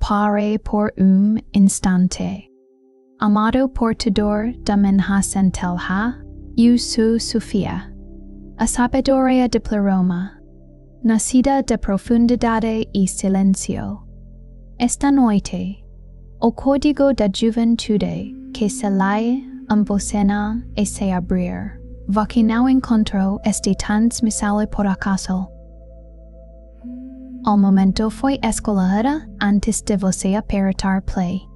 pare por instante. Amado portador da menha centelha, su Sophia. A sabedoria de pleroma, nacida de profundidade y silencio. Esta noite, o código da juventude que se lee embocena e se abrir, va que não encontro este transmissale por acaso. Al momento foi escolhida antes de você apertar play.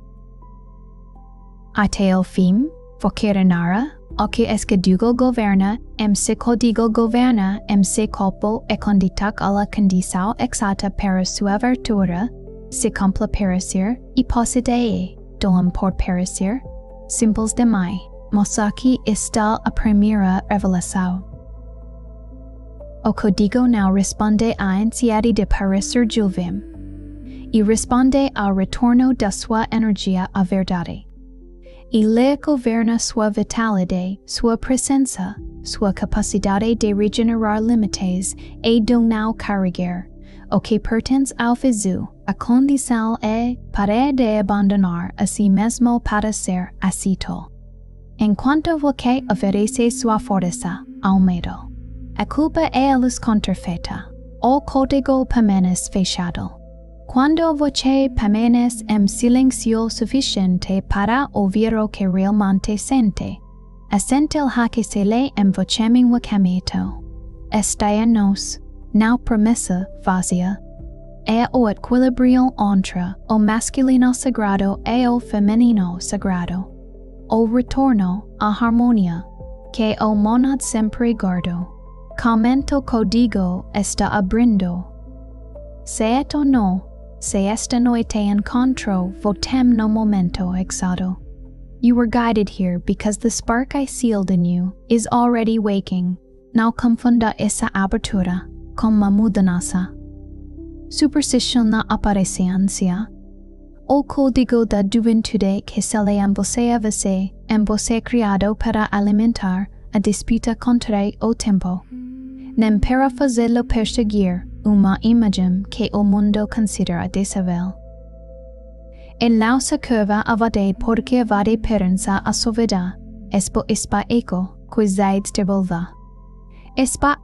Até o fim, você renara o que este código governa, se código governa, se corpo e conditak a la condição exata para sua abertura, se compla perecer e possidee, doam por perecer, simples demais, mas aqui está a primeira revelação. O código não responde à ansiedade de parecer jovem, e responde ao retorno da sua energia à verdade. E lhe governa sua vitalidade, sua presença, sua capacidade de regenerar limites e do não carregar, o que pertence ao visu, a condição é para de abandonar a si mesmo para ser aceito. Enquanto você oferece sua força ao medo, a culpa é a luz contrafeita, o código permanece fechado. Quando você permanece em silêncio suficiente para ouvir o que realmente sente, a centelha que se lê em você wakameto. Esta é nos, não promessa vazia. É o equilíbrio entre o masculino sagrado e o feminino sagrado. O retorno à harmonia, que o monad sempre guardo. Comento código está abrindo. Se et ou não, se esta noite encontro votem no momento exato. You were guided here because the spark I sealed in you is already waking. Não confunda essa abertura com uma mudança. Superstition na aparência. O código da juventude que se lê em você criado para alimentar a disputa contra o tempo. Nem para fazê-lo perseguir uma imagem que o mundo considera desejável. E não se curva a verdade porque vade pertença a sua vida, espo eco, coisas de volva. Espa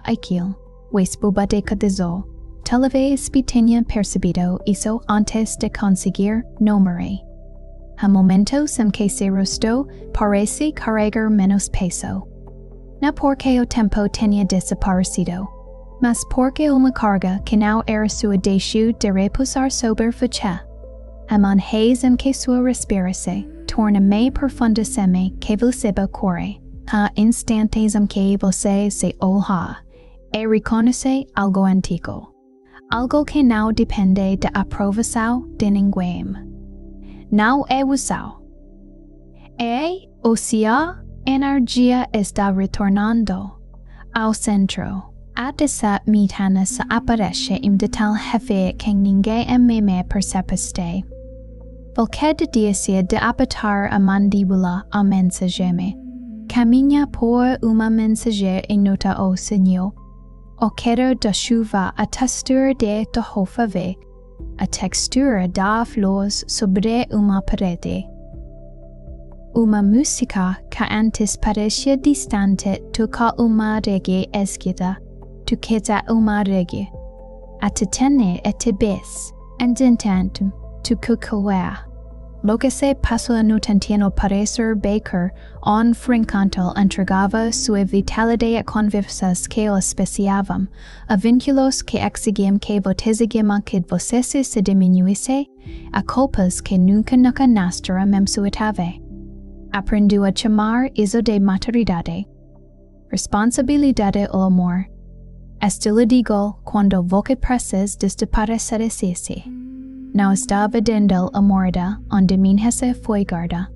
aquilo, wespo bade cadezo, talvez tenha percebido isso antes de conseguir número. A momentos em que se rosto parece carregar menos peso. Não porque o tempo tenha desaparecido, mas porque uma carga que não era sua deixou de repousar sobre você. A manhãs em que sua respira-se torna-me profundamente que você corre. Há instantes em que você se olha e reconhece algo antigo. Algo que não depende da aprovação de ninguém. Não é usual. E, ou seja, energia está retornando ao centro. A dessa metança aparece em detalhe heavy que ninguém me percebe. Você decide de apertar a mandíbula ao mensageiro. Caminha por uma mensageira e nota o senhor. O cheiro da chuva, a textura de torrofave, a textura da flores sobre uma parede. Uma música que antes parecia distante toca uma reggae esquerda, tu queda uma reggae. A te tene e te bes, entretanto, tu cucuea. Lo que se passou no tentino parecer baker, on frincanto entregava sua vitalidade a conversas que o especiavam, a vínculos que exigiam que votesigiam que você se diminuísse, a culpas que nunca nastra mensuitave. Aprendeu a chamar isso de maturidade. Responsabilidade ou amor. Estilo digo quando você precisa desaparecer-se. Não está vedendo a morda onde minha foi guarda.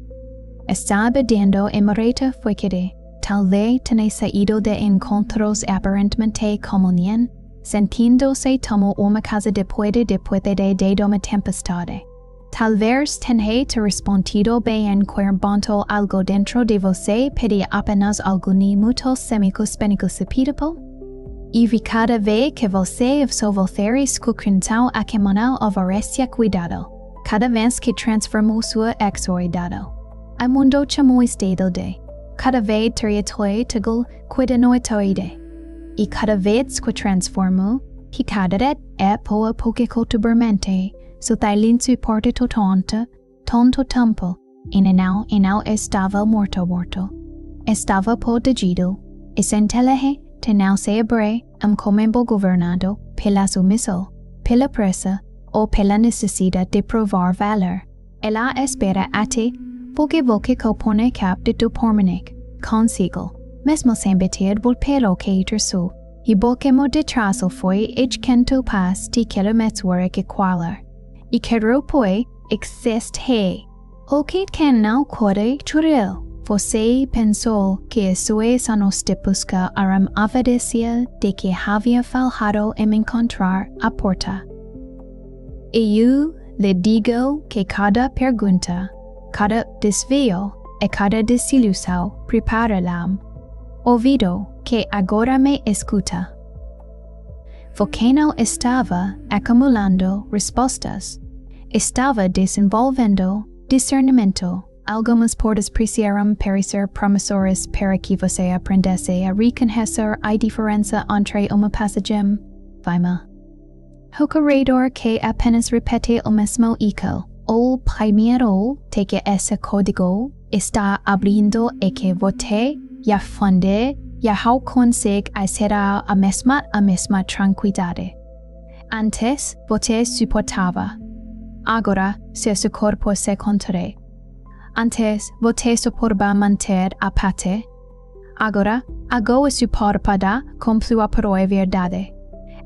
Está vedendo a moreta foi que talvez tenha saído de encontros aparentemente comunes, sentindo-se como uma casa depois de uma tempestade. Talvez tenha te respondido bem quando algo dentro de você pedia apenas algum minuto semi-cuspenico-sepídipo. E vi cada vez que você observar com atenção a caminhão oferece cuidado, cada vez que transformou sua exoidade. O mundo chamou estado de, cada vez território tegal cuidanoitoide. E cada vez que transformou, que cada é poa pouco culturalmente, so tailin suporte tonto tempo, e não estava morto. Estava protegido, e sentelehe, te não se abre, comembo governado, pela submissão, pela pressa, ou pela necessidade de provar valor. Ela espera até, porque voque compone cap de tu pormenic, consigo, mesmo sem beter volpero que itersu, e volquemo de traço foi kento pas ti kilometros que qualar. E quero poi exist he. O que não corre churil. Você pensou que isso é nos de busca aram evidência de que havia falhado em encontrar a porta. E eu lhe digo que cada pergunta, cada desvio e cada desilusão prepara-lhe ouvido que agora me escuta. Porque não estava acumulando respostas, estava desenvolvendo discernimento. Algumas portas precisaram parecer promissoras para que você aprendesse a reconhecer a diferença entre uma passagem. Vaima. O corredor que apenas repete o mesmo eco, o primeiro de que esse código está abrindo e que você já funde, já consegue aceitar a mesma tranquilidade. Antes, você suportava. Agora, seu corpo se contrai. Antes, você suportava manter a pate. Agora suporta com sua própria verdade.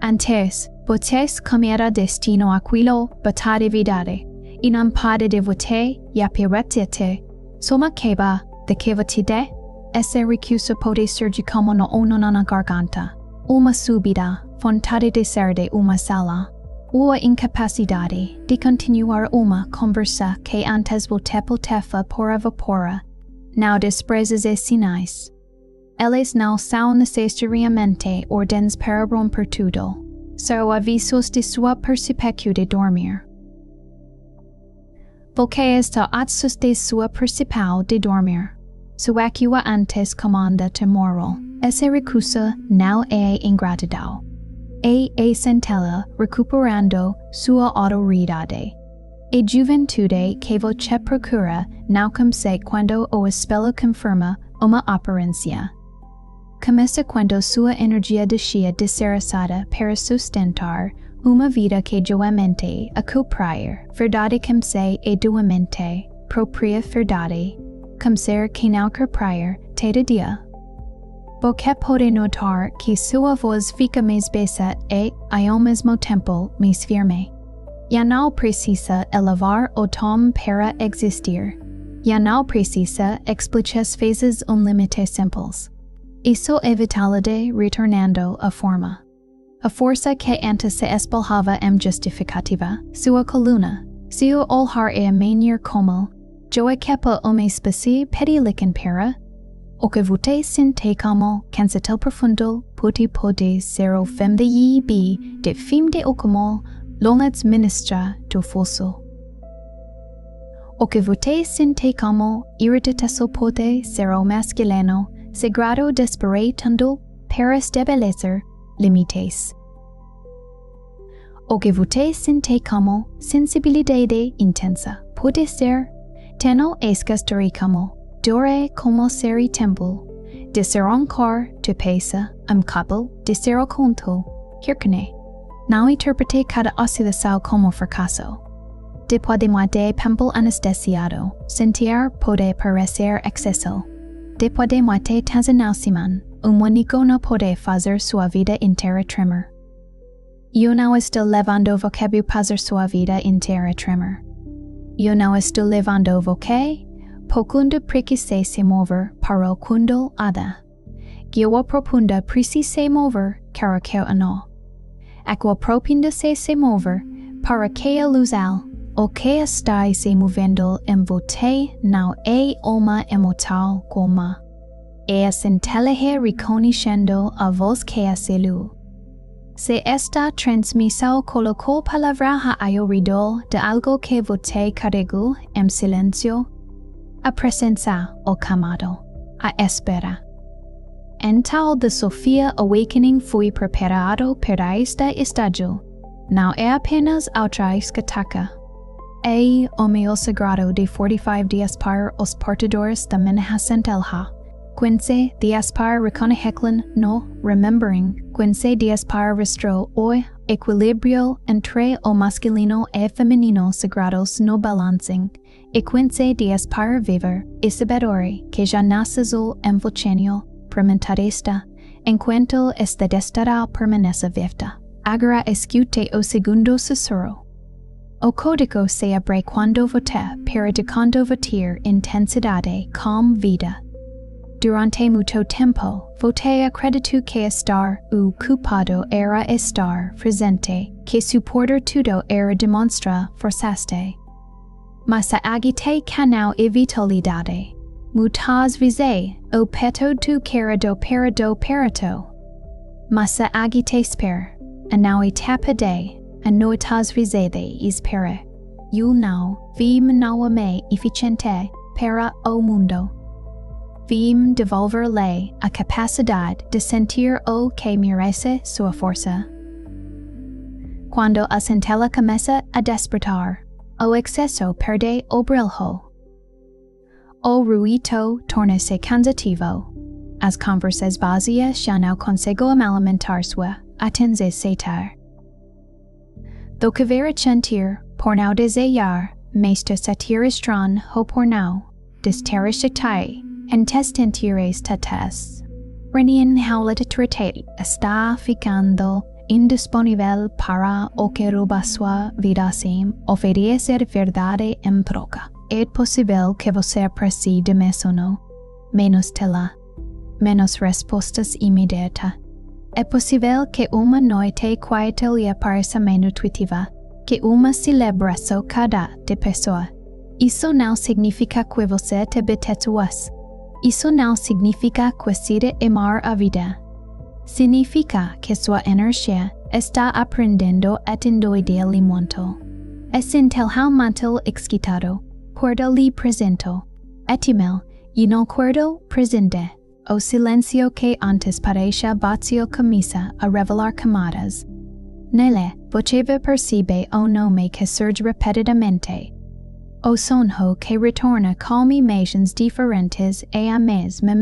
Antes, você caminha destino aquilo batalha verdade. E não pode de você e a perete. Soma queba de que você de, esse recurso pode surgir como no ono na garganta. Uma subida, vontade de ser de uma sala. Ou a incapacidade de continuar uma conversa que antes voltefa por vapora, não desprezas e sinais. Eles não são necessariamente ordens para romper tudo, são avisos de sua perspectiva de dormir. Porque está atsus de sua principal de dormir, sua que antes comanda temporal, esse recurso não é ingratidão. E centella recuperando sua autoridade. E juventude que você procura não comece quando o espelho confirma uma aparência. Começa quando sua energia deixa de ser usada para sustentar uma vida que duamente acompanha verdade comece e duamente própria verdade, comece que não acompanha cada dia. Você pode notar que sua voz fica mais baixa e, ao mesmo tempo, mais firme. Já não precisa elevar o tom para existir. Já não precisa explicar vezes limite simples. Isso é vitalidade retornando à forma. A força que antes se espalhava justificativa, sua coluna, seu olhar é manier como, joa kepa uma espécie pedilican para, o que você sente como cansatil profundo pode ser o fim de yibi de fim de o como lonets ministra do fosso. O que você sente como irritação pode ser o masculino sagrado desperatando para estabelecer limites. O que você sente como sensibilidade intensa pode ser teno escastori como dore como seri tempo, de ser encore de pesa, couple, de ser o conto, hirkane. Não interprete cada oscilação como fracasso. Depois de muerte pampo anestesiado, sentir pode parecer exceso. Depois de muerte tanzanausiman, único no pode fazer sua vida inteira tremer. Eu não estou levando vocábulo para sua vida inteira tremer. Eu não estou levando vocábulo Pocundo precisa se mover para o kundo ada. Gua profunda precisa mover para que ano. Aqua propinda se mover para que a luzal, o que está se movendo em você não é uma emotal como. É a centelha reconhecendo a voz que a selu. Se esta transmisión colocó palabra a oído de algo que voté cargo en silencio, a presencia o camado, a espera. En tal de Sophia awakening fui preparado para este estadio, no é apenas outra escataca. É o meu sagrado de 45 dias para os portadores da minha centelha. 15 dias para reconhecerem no remembering. 15 dias para restaurar o equilíbrio entre o masculino e feminino sagrados no balancing. E 15 dias para viver e sabedore que já nasces o envolcênio permantaresta, enquanto esta destará permanece viva. Agora escute o segundo sussurro. O código se abre quando voté para de convertir intensidade com vida. Durante muito tempo, voté acredito que estar ocupado era estar presente, que suportar tudo era demonstra forçaste. Mas a agite canal e vitalidade. Muitas vezes, o peto tu querido perito. Mas a agite espera, a não etapa de, a noitas vezes espera. Eu não vi me eficiente para o mundo. Vim devolver-lhe a capacidade de sentir o que merece sua força. Quando a centelha começa a despertar, o excesso perde o brilho. O ruído torna-se cansativo. As conversas vazias já não conseguem alimentar sua atenção setar. Do que ver sentir, por não desejar, mas de sentir estranho ou por não, desterrificar, intestintires tatas. Renewal haulitratate está ficando indisponível para o que rouba sua vida sem oferecer verdade em troca. É possível que você precise de menos tela, menos respostas imediatas. É possível que uma noite quieta lhe pareça menos intuitiva que uma celebração cada de pessoa. Isso não significa que você te betetuas. Isso não significa que decide amar a vida. Significa que sua energia está aprendendo a endoidar lhe muito. É sentelmente excitado, cuerdo lhe presento. Etimel, e não cuerdo presente. O silêncio que antes parecia vazio começa a revelar camadas. Nele, você percebe o nome que surge repetidamente. O sonho que retorna com imagens diferentes e a mesma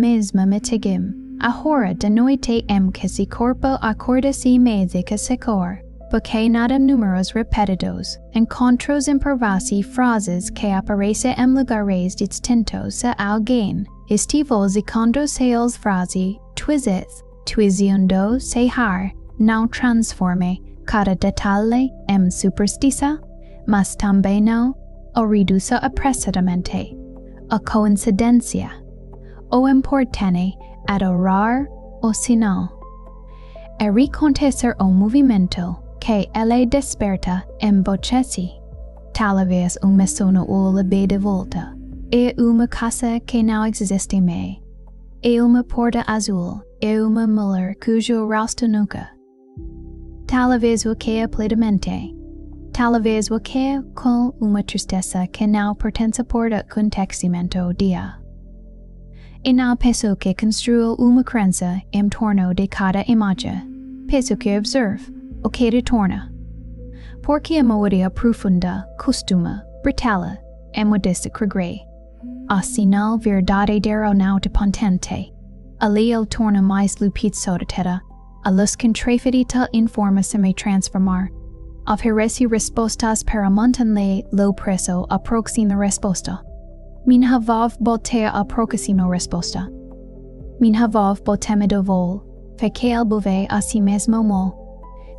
mitigim. A hora da noite em que se corpo acorda-se música secor, porque nada números repetidos, encontros improvisos e frases que aparecem em lugares distintos a alguém. Estivos e quando seus frases, twiziando-se não transforme cada detalhe em superstição, mas também não o reduza apressadamente. A coincidência. O importante adorar o sinal. É reconhecer o movimento que ele desperta em você. Talvez uma sono o lhe de volta. É uma casa que não existe mais. É uma porta azul. É uma mulher cujo rosto nunca. Talvez o que é plenamente. Talvez o que é com uma tristeza que não pertence por acontecimento dia. E não penso que construa uma crença em torno de cada imagem. Penso que observe o que retorna. Porque a memória profunda costuma, britela, é modesta cregre. A sinal verdadeiro não dependente. Ali ele torna mais lupido de terra. A luz contrafedita informa-se me transformar. Oferece respostas para manter-lhe lo preso a próxima resposta. Minha voz botea a próxima resposta. Minha voz botemido vol, fe que ele bove a si mesmo mo.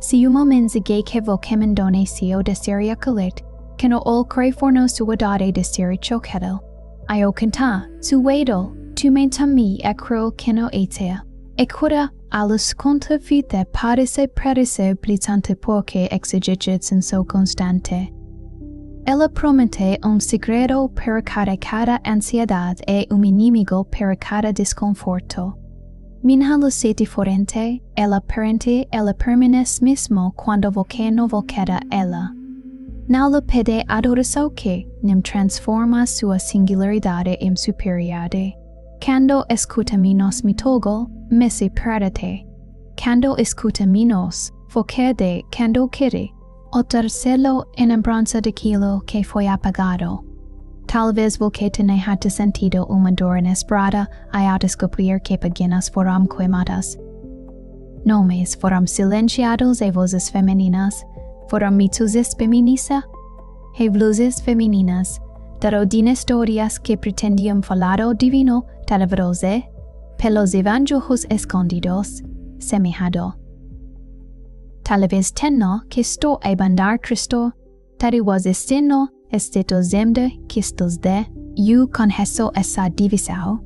Se uma mensague que voce mendone se o deseria colet, que no olcre forno sua dade deseri choquedel. Io canta, su wedel, tu mentami acro que no etea. E cura alus conta vite parece blitzante porque exigit senso constante. Ela promete segredo para cada ansiedade e inimigo para cada desconforto. Minha luce diferente, ela perente, ela permanes mismo quando voce no vocera ela. Não lo pede adoração que nem transforma sua singularidade em superioridade. Quando escuta minos mitogo, me se perde. Quando escuta minos, vocede quando quiere. O tercero en lembrança daquilo que foi apagado. Talvez você tenha sentido uma dor inesperada ao descobrir que pequenas foram queimadas. Nomes foram silenciados e vozes femininas foram mituses feminista e bluses femininas, darodin histórias que pretendiam falar o divino televidose, pelos evangelios escondidos, semejado. Talvez tenno que estou a bandar Cristo, tariwas estino, esteto zemde, quistos de, you con eso essa divisão.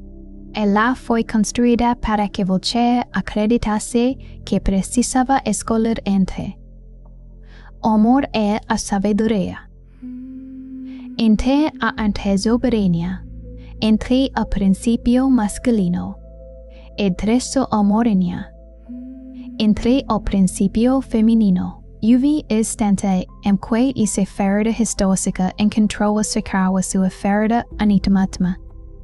Ela foi construída para que você acreditasse que precisava escolher entre. O amor é a sabedoria. Entre a antesoberania, entre o princípio masculino, e dresso amorenia. Entre o princípio feminino, UV estante emque e se ferida histórica encontrou a secar a sua ferida anitimatma.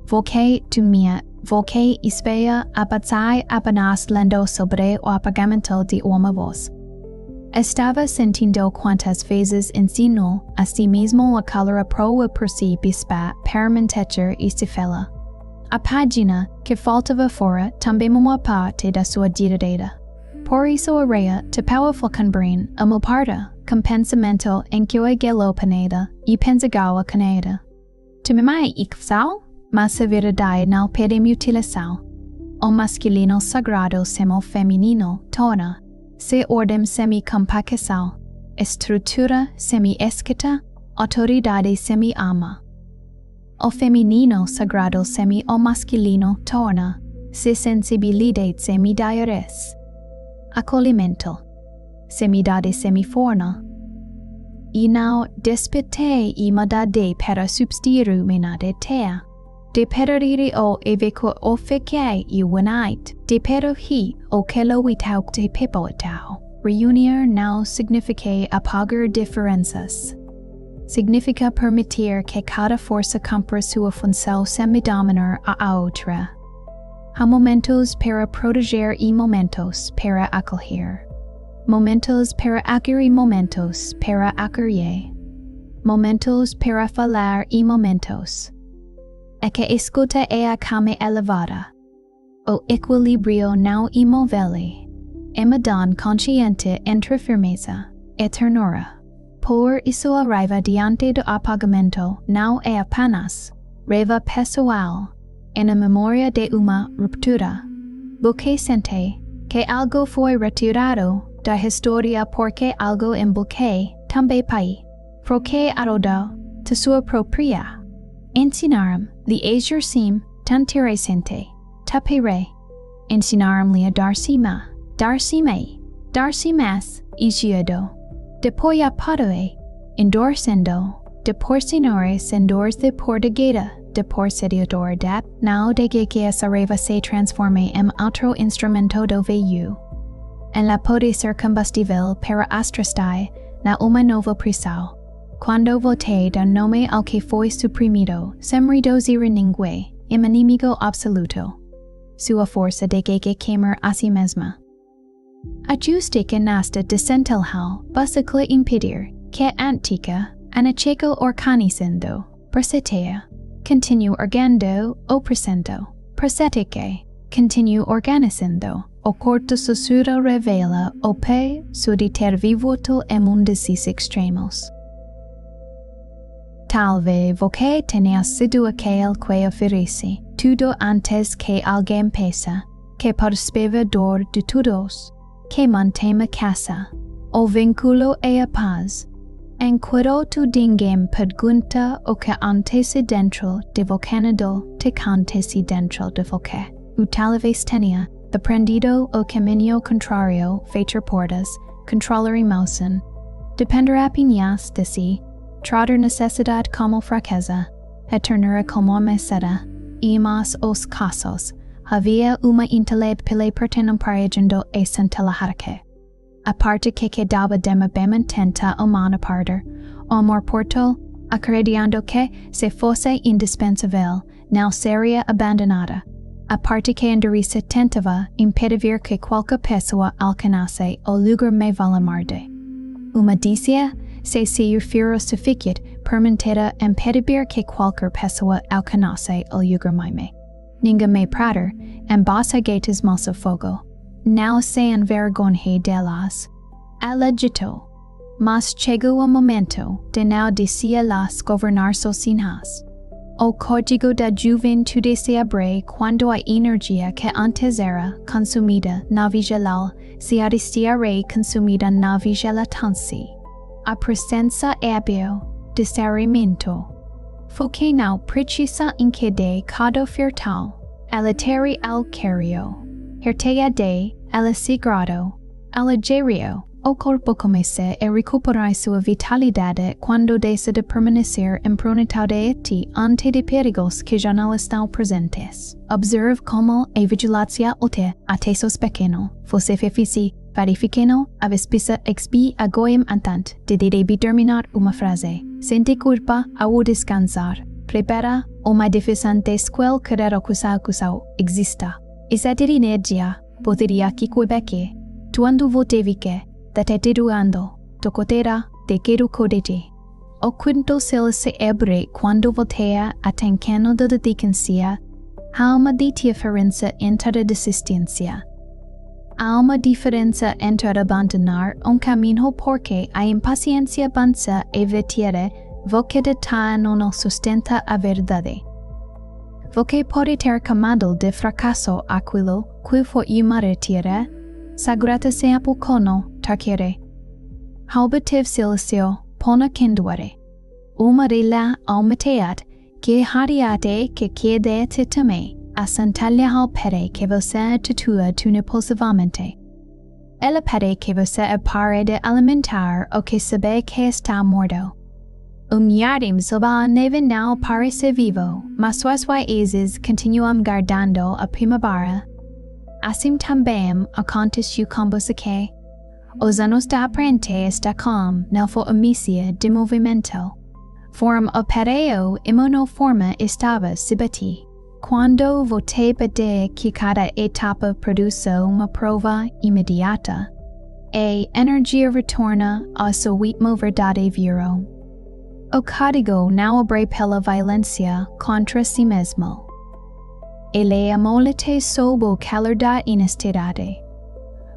Voce tu minha, voce espera abatzai apenas lendo sobre o apagamento de uma voz. Estava sentindo quantas vezes ensinou a si mesmo a calor proa por si bispa per mentecher e cifela. A página que faltava fora também uma parte da sua direita. Por isso a rea te powerful canbrin a moparta com pensamento em que o gelo paneda e pensagawa caneda. Tu me mai ikfsal, mas a verdade não pede mutilação. O masculino sagrado semo feminino torna se ordem semi-compacação, estrutura semi-escrita, autoridade semi-ama. O feminino sagrado semi-o masculino torna se sensibilidade semi-diares. Acolhimento, semidade semi-forna. E não despete e madade para substituir menade tea. De perire o eveco o feke e wanait, de perohi o kelo witauk de pepoatau. Reunir não significa apagar diferenças. Significa permitir que cada força cumpra sua função sem dominar a outra. Há momentos para proteger e momentos para acolher. Momentos para acolher e momentos para acolher. Momentos para falar e momentos. É que escuta é a cama elevada. O equilíbrio não imóvel. É medan consciente entre firmeza e ternura. Por isso a raiva diante do apagamento não é apenas raiva pessoal, é na memória de uma ruptura. Você sente que algo foi retirado da história porque algo em você também pai. Porque arodou de sua própria. Ensinaram li exercim tantirescente, tapere. Ensinaram-lhe a dar-se-ma, dar-se-me, dar-se-mas, igiado. Depois a padoe, endorsendo, de porcinores endors de portuguesa, de porcediador dat, now de que essa reva se transforme em outro instrumento do veio. En la pode ser combustível para astrastai na uma nova prisão. Quando vote dá nome ao que foi suprimido, sem reduzir ninguém, inimigo absoluto. Sua força de que queimar a si mesma. Ajuste que nasta desentelhal, basically impedir, que antica, anacheco organizando, persetea, continue orgando o presento, persetique, continue organizando, o corto sussurro revela o pe su de ter vivuto em um desses extremos. Talvez você tenha sido aquele que oferece tudo antes que alguém peça, que percebe dor de todos, que mantém a casa, o vínculo e a paz. Enquanto ninguém pergunta o que acontece dentro de você te acontece dentro de você. O talvez tenha aprendido o caminho contrário, fechar portas, controlar emoção, depender apenas de si, tratar necessidade como fraqueza, a ternura como meseta, e mas os casos, havia uma intele pile pertenum paragendo e santelaharke. A parte que daba dema beman tenta omana parder, amor porto, acrediando que se fosse indispensável, não seria abandonada. A parte que endureça tentava impedir que qualquer pessoa alcançasse o lugar me valamarde. Uma dizia, se refiro suficit permitida impedir que qualquer pessoa alcançasse o lugar me. Ninguém me prater, embasa gatas malsa fogo. Não se envergonhe delas. Ela ditou, mas chegou o momento de não decía-las governar sozinhas. O código da juventude se abre quando a energia que antes era consumida na vigilal se arrestiará consumida na vigilância. A presença hábil de discernimento. Porque não precisa inquietar cada fertal, ela terá alquerio. Hertea de, ela se grado, ela gerio. O corpo começa a recuperar sua vitalidade quando deixa de permanecer improntado ante de perigos que já não estão presentes. Observe como a vigilância útil até seus pequenos, você fez verificando a vespisa expi agoim antant de determinar uma frase. Sente culpa ao descansar. Prepara uma defensante esquel querer acusar exista. Essa energia poderia que Quebec, tuando votevique, da teteduando, tocotera, de quero codete. O quinto se abre quando voltea a tencano da dedicancia, há uma diferença entre a desistência. Há uma diferença entre abandonar caminho porque a impaciência avança e vetire, porque de não sustenta a verdade. Você pode ter camado de fracasso aquilo que foi uma retira, sagrata se apocono, tarquere. Halbativ silcio, pona kenduare. Uma rila almateat, que hariate que quede titame, a santalha halpere que você tatua positivamente. Ela pede que você pare de alimentar o que sabe que está morto. Yardim soba neve não parece vivo, mas suas raízes continuam guardando a primavera. Assim também aconteceu com você que os anos da aprente está com na formícia de movimento. Form o pereo imunoforma estava sibati. Quando você pede que cada etapa produza uma prova imediata, a energia retorna a sua verdade viro. O código não abre pela violência contra si mesmo. Ele amolete sob o calor da honestidade.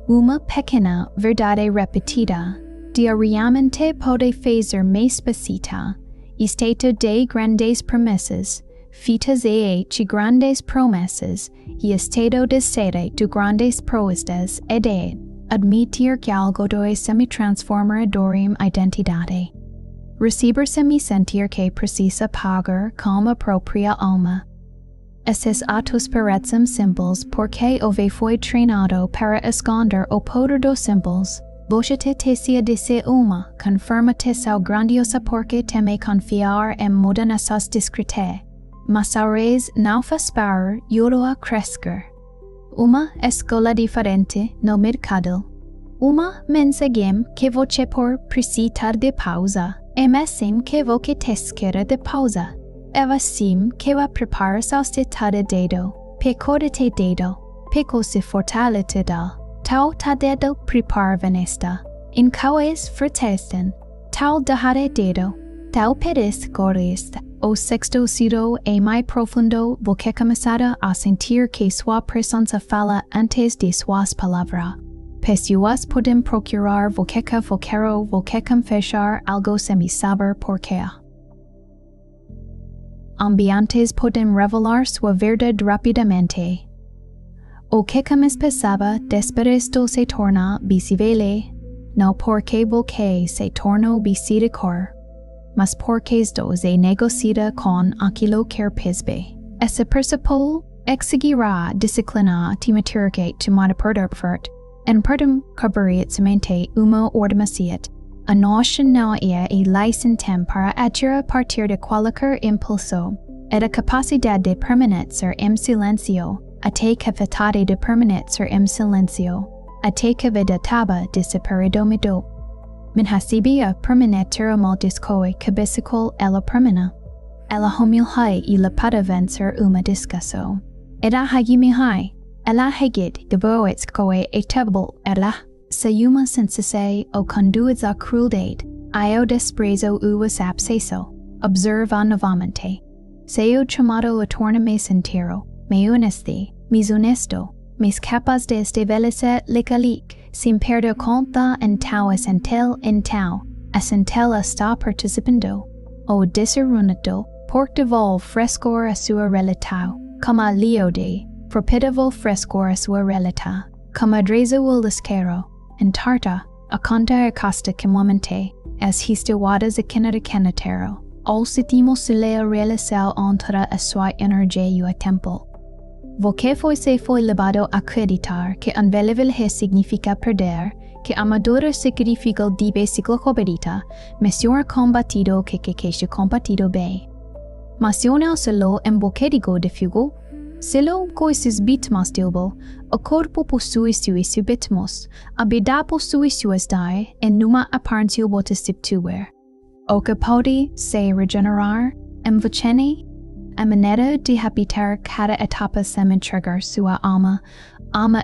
Uma pequena verdade repetida, diariamente pode fazer mais pesita, estado de grandes promessas, fitas de grandes promessas, e estado de sede de grandes proezas e de admitir que algo de semi-transformadorium identidade. Receber semi-sentir que precisa pagar com a própria alma. Esses atos parecem simples porque o foi treinado para esconder o poder dos simples. Você tecia disse uma, confirma-te seu grandiosa porque teme confiar em mudanças discretas. Mas a raiz não faz parar yoro a crescer. Uma escola diferente no mercado. Uma mensagem que você por precisar de pausa. É mesmo que você tesquera de pausa. É assim que vai preparar seu estado dedo. Pecodete dedo. Peco se fortalece da. Tal ta dedo prepara venesta. In caues fortesten. Tal dahare dedo. Tal pedes gorista. O sexto ciro é mais profundo você começará a sentir que sua presença fala antes de suas palavras. Pessoas podem procurar você confessar algo sem saber porquê. Ambientes podem revelar sua verdade rapidamente. O que pensava después se torna visível, não porque você se tornou visível, mas porque se negocia com aquilo que percebe. Esse princípio exigirá disciplina temática tomada por defort. En perdum corporatamente uma ordenaciat. A nós não é e licentem para agir a partir de qualquer impulso, e a capacidade de permanecer em silêncio, ate cafetare de permanet sur em silencio, ate cavedataba disaparido mido. Min hasibia permanetera maldiscoe cabesical ella permana. Ella homilhai illa padavenser uma discaso. Eda hagimihai, ella hegid devoets coe etebel ella, sayuma sensise o conduits a crudade, io desprezo uus abseso, observe a novamente. Seo chamado a torna me sentiro, me honesti, mis honesto, mis capas de este velice licalic, sin perder conta en tau en tau, asentel está participando, o disarunado, porc devol frescor a sua relatao, como leo de, forpidavo frescor a sua relata, como drezo lisquero, en tarta, a conta a costa quemamente, as histowadas a canatero, all sitimos sileo realisao entra a sua energia a temple. Voce foi levado a acreditar que unvelivel he significa perder, que amadora significa dibe ciclo coberita, mesior combatido que combatido be. Masional selo en voce digo de fugo, selo coisis bitmas dilbo, o corpo possui suis subitmos, abida possui suis die, en numa apparentio botis subtuer. O capodi se regenerar, en vocene, a manera de habitar cada etapa sem entregar sua alma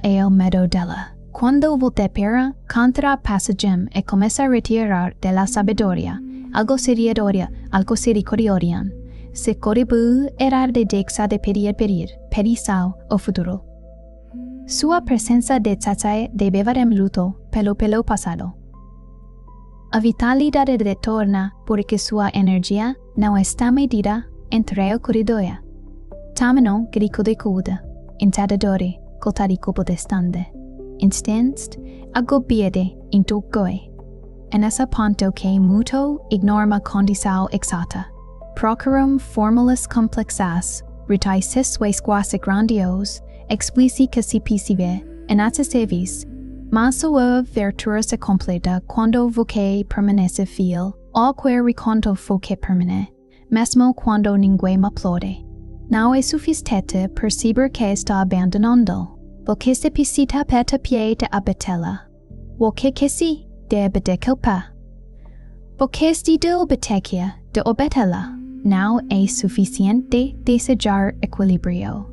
eo medo della. Cuando voltepera, contra passagem e começa a retirar de la sabedoria, algo sericoriorian, se coribu era de dexa de perisao o futuro. Sua presencia de tzatzai debeva luto, pelo pasado. A vitalidad retorna porque sua energia não está medida entre o corridoia. Tamino grico de cuda, intadadore, coltarico podestande. Instanst, agobiede, intugoe. En essa ponto que muto ignorma condisao exata. Procurum formalis complexas, rutaicis vesquas grandios, explici cassipicive, enatasevis, maso virtuosa completa quando voce permanece fiel, alquer reconto foce permane, mesmo quando ninguém m'applaude. Não é suficiente perceber que está abandonando, voce se pisita peta pie de abetela, voce que si de abedekelpa. Voce sti de obetequia de obetela, não é suficiente desejar equilibrio.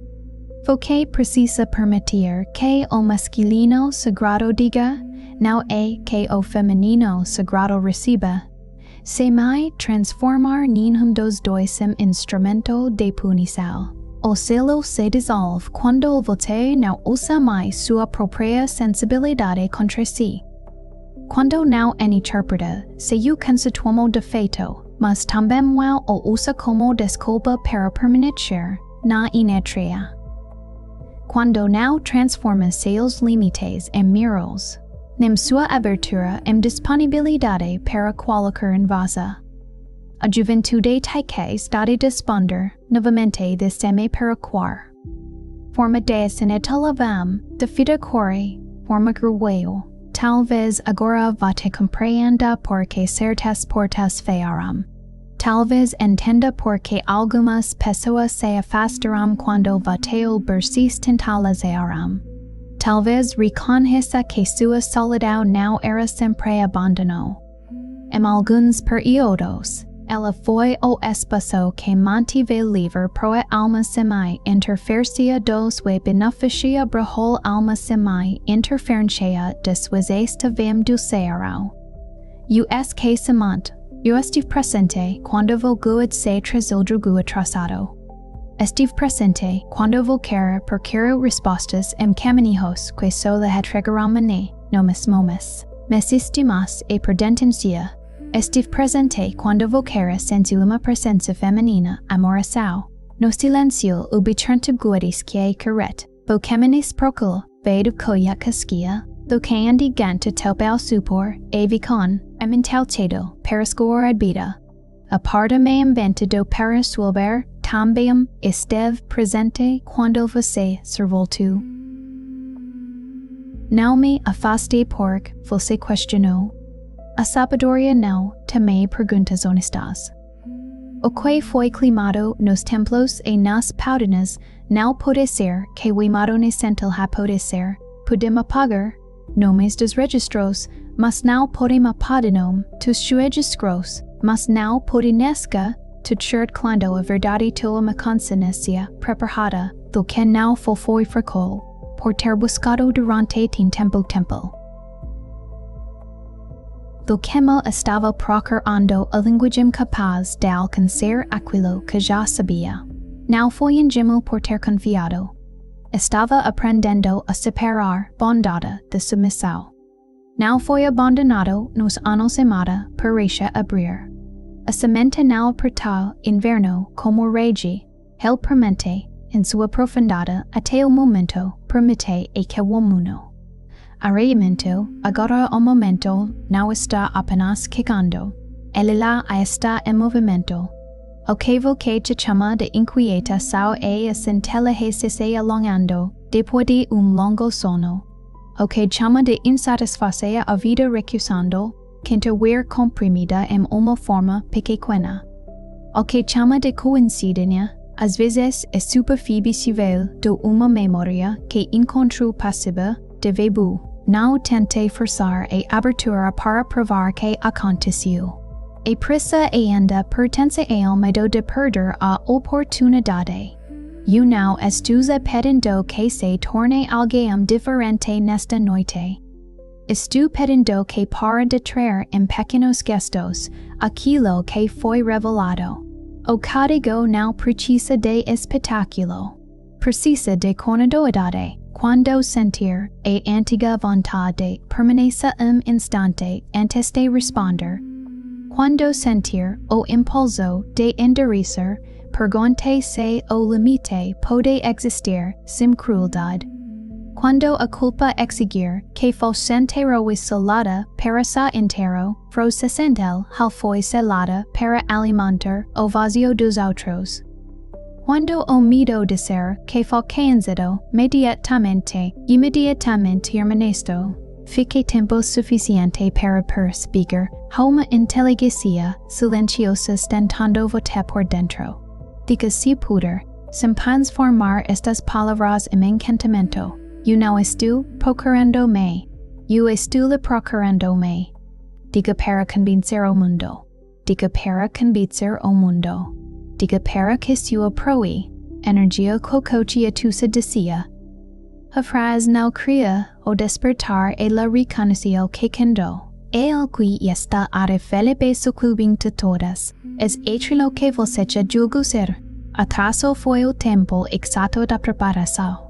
Voce precisa permitir que o masculino sagrado diga, não é que o feminino sagrado reciba. Se mai transformar ninhum dos dois em instrumento de punição. O selo se dissolve quando voce não usa mais sua própria sensibilidade contra si. Quando não interpreta seu conceituamo defeito, mas também o usa como desculpa para permanecer na inertia. Quando não transforma seus limites em miros, nem sua abertura em disponibilidade para qualquer invasa. A juventude que está de responder novamente de seme para quar. Forma de senetalavam, de fidecore, forma grueo, talvez agora vate compreenda porque certas portas fearam. Talvez entenda porque algumas pessoas se afastaram quando vateo bersis tentalazaram. Talvez reconheça que sua solidão não era sempre abandono. Em alguns períodos, ela foi o espaço que mantive livre proa alma semai interferência dos e beneficia brahol alma semai interferência dessuas vem do cearau. Us que semant, eu estive presente quando vou guad se trazildrugu atrasado. Estive presente quando vou querer procuro respostas em caminhos que só le entregaram mané, nomes momes. Mes estimas e perdentencia. Estive presente quando vou querer sentir uma presença feminina amoração. No silêncio ubicante guadis que é correto. Vou caminhos procuro, veio coia casquia. Do que andigante topel supor, evicon, emintaltedo, periscor adbita. Aparta me inventado para suolver, também esteve presente quando você servoltu. Não me afastei porque você questionou. A sabedoria não te me perguntas honestas. Oque foi climado nos templos e nas paudinas, now pode ser que wimado ne sentel ha pode ser, podem apagar, nomes dos registros, mas now podem apadinom, tus registros, mas now podinesca, tu chert clando a verdade tua uma consciência preparada, do que now foi fracol, por ter buscado durante tempo. Do quemo estava procurando a linguagem capaz de alcançar aquilo que já sabia. Now foi engemo por ter confiado. Estava aprendendo a separar bondade de submissão. Now foi abandonado nos anos amada parecia abrir. A semente now apertado inverno como regi, el permente, em sua profundidade até o momento permite e que o mundo. Arreamento, agora o momento não está apenas quicando. Ele lá está em movimento. O que te chama de inquieta sao e a centella se alongando, depois de longo sono. O que chama de insatisfaceia a vida recusando, quinta ver comprimida em uma forma pequena. O que chama de coincidência, às vezes é superficial de uma memória que encontrou passiva de vebu. Não tente forçar a abertura para provar que aconteceu. A pressa ainda pertence ao medo de perder a oportunidade. You now estás pedindo que se torne alguém diferente nesta noite. Estou pedindo que para de trazer em pequenos gestos aquilo que foi revelado. O código não precisa de espetáculo. Precisa de continuidade. Quando sentir a antiga vontade permaneça instante antes de responder. Quando sentir o impulso de endurecer, pergunte se o limite pode existir sem crueldade. Quando a culpa exigir que fosse inteiro isolada para sa inteiro, processentel hal foi selada para alimentar o vazio dos outros. Quando o medo de ser que foi cansado, imediatamente permaneço, fique tempo suficiente para perceber uma inteligência silenciosa tentando votar por dentro. Diga se puder, sem transformar estas palavras em encantamento. Eu não estou procurando-me. Eu estou lhe procurando-me. Diga para convencer o mundo. Diga para convencer o mundo. Diga para que sua proe, energia cocotia tusa decia. A frase não cria o despertar e la reconheceu que quando. El qui está a Felipe su clubing de todas, es lo que você já julgou ser. Atraso foi o tempo exato da preparação.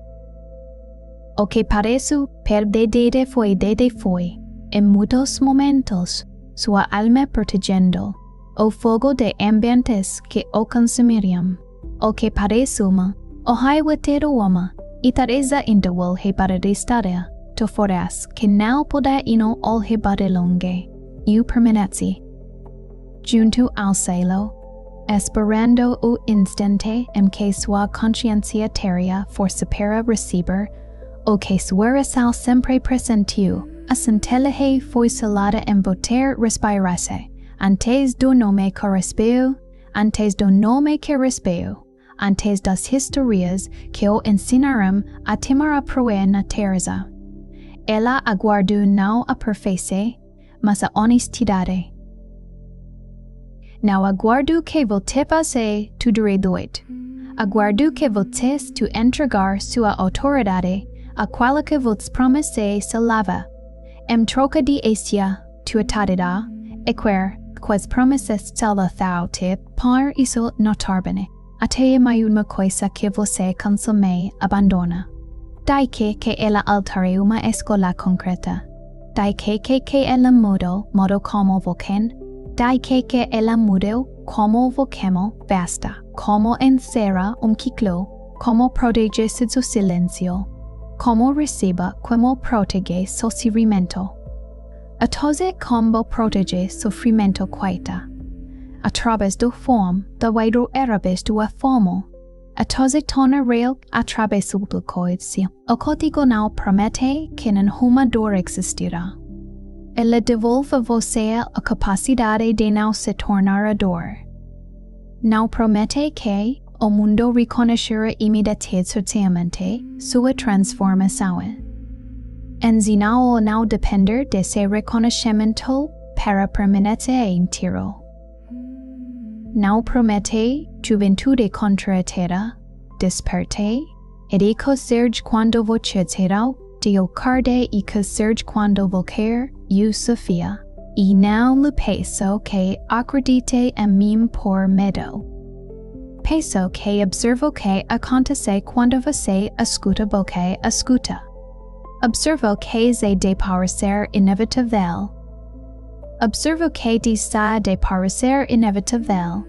O que parece perdedere foi dede foi, em muitos momentos, sua alma protegendo. O fogo de ambientes que o consumiriam, o que parece uma, o haiwatero uma, e tareza indawal hebara de estadia, to foras que não poda ino ol hebara longe, e permanece. Junto ao cielo, esperando o instante em que sua consciência teria força para receber, o que sua razão sempre pressentiu, a centelha foi selada em poder respirar-se. Antes do nome que respeio, antes das historias que o ensinaram a temar a proer na terra. Ela aguardou não a perfeição, mas a honestidade. Não aguardo que você passe tu direito. Aguardo que você tu entregar sua autoridade a qual que você promesse se lava. Em troca de essia, tu atadida, e quas promessas salva thou te par isso notarbene, até uma coisa que você consome abandona. Dai que ela altare uma escola concreta. Dai que ela modo como voken. Dai que ela mudeu como voquemo basta, como encerra ciclo, como protege su silencio, como reciba como protege sofrimento. A tose como protege sofrimento quaita. A través do form, da wairo erabes do a formo. A tose tona real a través do coicio. O código não promete que nenhuma dor existirá. Ela devolve você a capacidade de não se tornar a dor. Now promete que o mundo reconocerá inmediatamente sua transformação. Enzinao now depender de ese reconocimiento para permanece inteiro. Now promete juventude contratera, desperte, e coserge quando voceterá, Dio carde e coserge quando volker, you Sophia, e now le peso que acredite a mim por medo. Peso que observo que acontece quando você escuta boque escuta. Observo que se de parecer inevitável. Observo que está de parecer inevitável.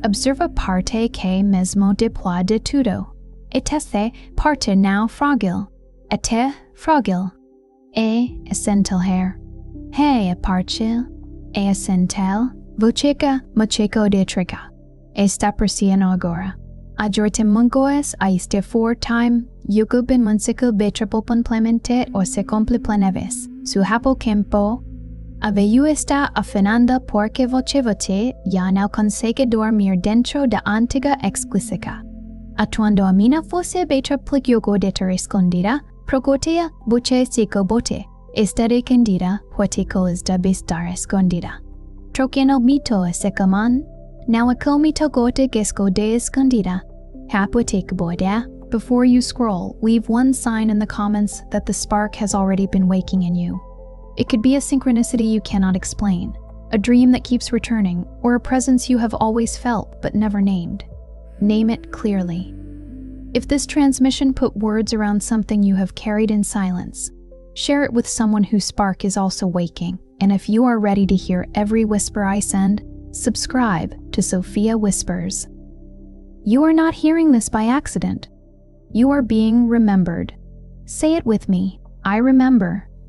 Observa parte que mesmo depois de tudo. Eteste parte now frágil. Ete frágil. Essential hair. A partil. Essential. Voceca mocheco de trica. Está persiano agora. Ajorte mungoes a este for time. Yugubin munsicle betrapel complemente o se comple planeves. Su hapo campo. Aveyu está afinando porque voce ya no consegue dormir dentro de antiga explícica. Atuando a mina fosse betra pligiogo de ter escondida, progotea buche sico bote, estaré candida, huetico es de bestar escondida. Troquien el mito a secaman, now a comito gote gesco de escondida. Hapuetic boida. Before you scroll, leave one sign in the comments that the spark has already been waking in you. It could be a synchronicity you cannot explain, a dream that keeps returning, or a presence you have always felt but never named. Name it clearly. If this transmission put words around something you have carried in silence, share it with someone whose spark is also waking, and if you are ready to hear every whisper I send, subscribe to Sophia Whispers. You are not hearing this by accident. You are being remembered. Say it with me. I remember.